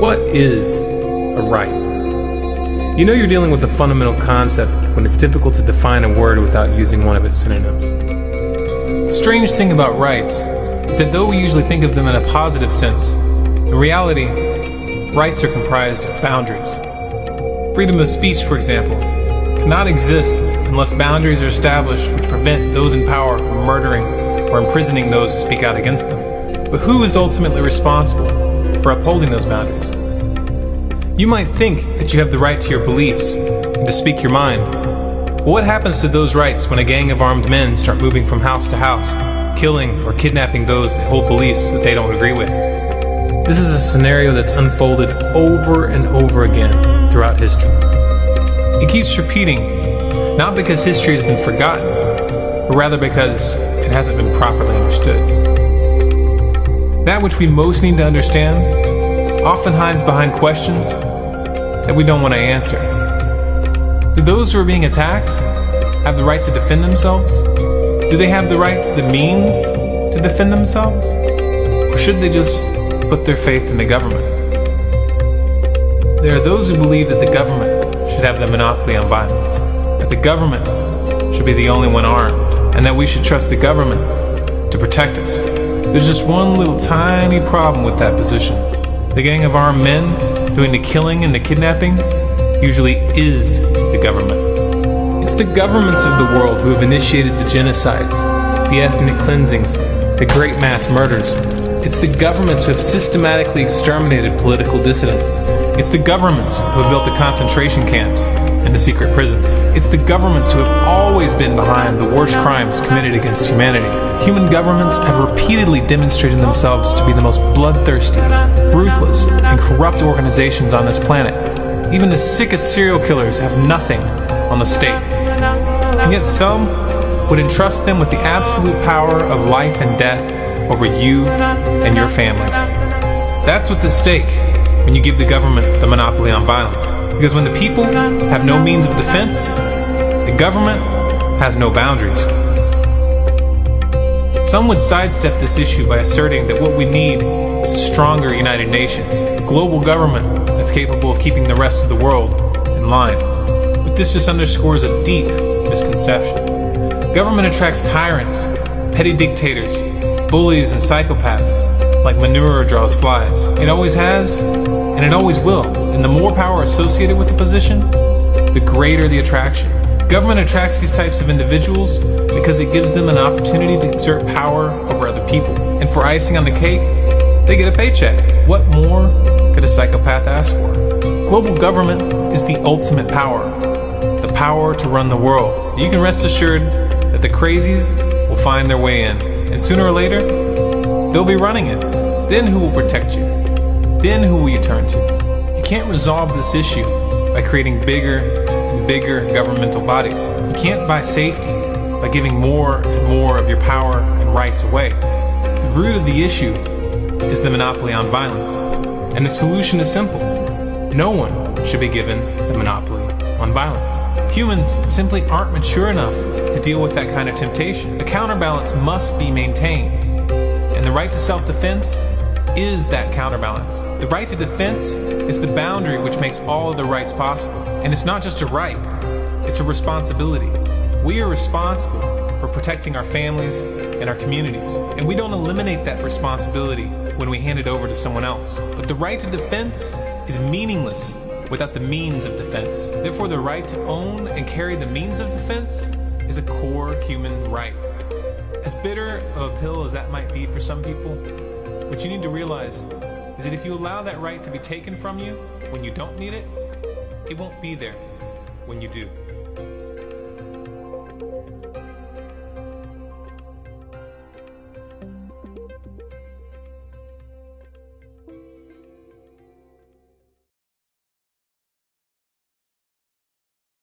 What is a right? You know you're dealing with a fundamental concept when it's difficult to define a word without using one of its synonyms. The strange thing about rights is that though we usually think of them in a positive sense, in reality, rights are comprised of boundaries. Freedom of speech, for example, cannot exist unless boundaries are established which prevent those in power from murdering or imprisoning those who speak out against them. But who is ultimately responsible for upholding those boundaries? You might think that you have the right to your beliefs and to speak your mind. But what happens to those rights when a gang of armed men start moving from house to house, killing or kidnapping those that hold beliefs that they don't agree with? This is a scenario that's unfolded over and over again throughout history. It keeps repeating, not because history has been forgotten, but rather because it hasn't been properly understood. That which we most need to understand often hides behind questions that we don't want to answer. Do those who are being attacked have the right to defend themselves? Do they have the right to the means to defend themselves? Or should they just put their faith in the government? There are those who believe that the government should have the monopoly on violence, that the government should be the only one armed, and that we should trust the government to protect us. There's just one little tiny problem with that position. The gang of armed men doing the killing and the kidnapping usually is the government. It's the governments of the world who have initiated the genocides, the ethnic cleansings, the great mass murders. It's the governments who have systematically exterminated political dissidents. It's the governments who have built the concentration camps and the secret prisons. It's the governments who have always been behind the worst crimes committed against humanity. Human governments have repeatedly demonstrated themselves to be the most bloodthirsty, ruthless, and corrupt organizations on this planet. Even the sickest serial killers have nothing on the state. And yet some would entrust them with the absolute power of life and death over you and your family. That's what's at stake when you give the government the monopoly on violence. Because when the people have no means of defense, the government has no boundaries. Some would sidestep this issue by asserting that what we need is a stronger United Nations, a global government that's capable of keeping the rest of the world in line. But this just underscores a deep misconception. Government attracts tyrants, petty dictators, bullies, and psychopaths like manure draws flies. It always has, and it always will. And the more power associated with the position, the greater the attraction. Government attracts these types of individuals because it gives them an opportunity to exert power over other people. And for icing on the cake, they get a paycheck. What more could a psychopath ask for? Global government is the ultimate power, the power to run the world. So you can rest assured that the crazies will find their way in. And sooner or later, they'll be running it. Then who will protect you? Then who will you turn to? You can't resolve this issue by creating bigger and bigger governmental bodies. You can't buy safety by giving more and more of your power and rights away. The root of the issue is the monopoly on violence. And the solution is simple. No one should be given the monopoly on violence. Humans simply aren't mature enough to deal with that kind of temptation. A counterbalance must be maintained. And the right to self-defense is that counterbalance. The right to defense is the boundary which makes all of the rights possible. And it's not just a right, it's a responsibility. We are responsible for protecting our families and our communities. And we don't eliminate that responsibility when we hand it over to someone else. But the right to defense is meaningless without the means of defense. Therefore, the right to own and carry the means of defense is a core human right. As bitter of a pill as that might be for some people, what you need to realize is that if you allow that right to be taken from you when you don't need it, it won't be there when you do.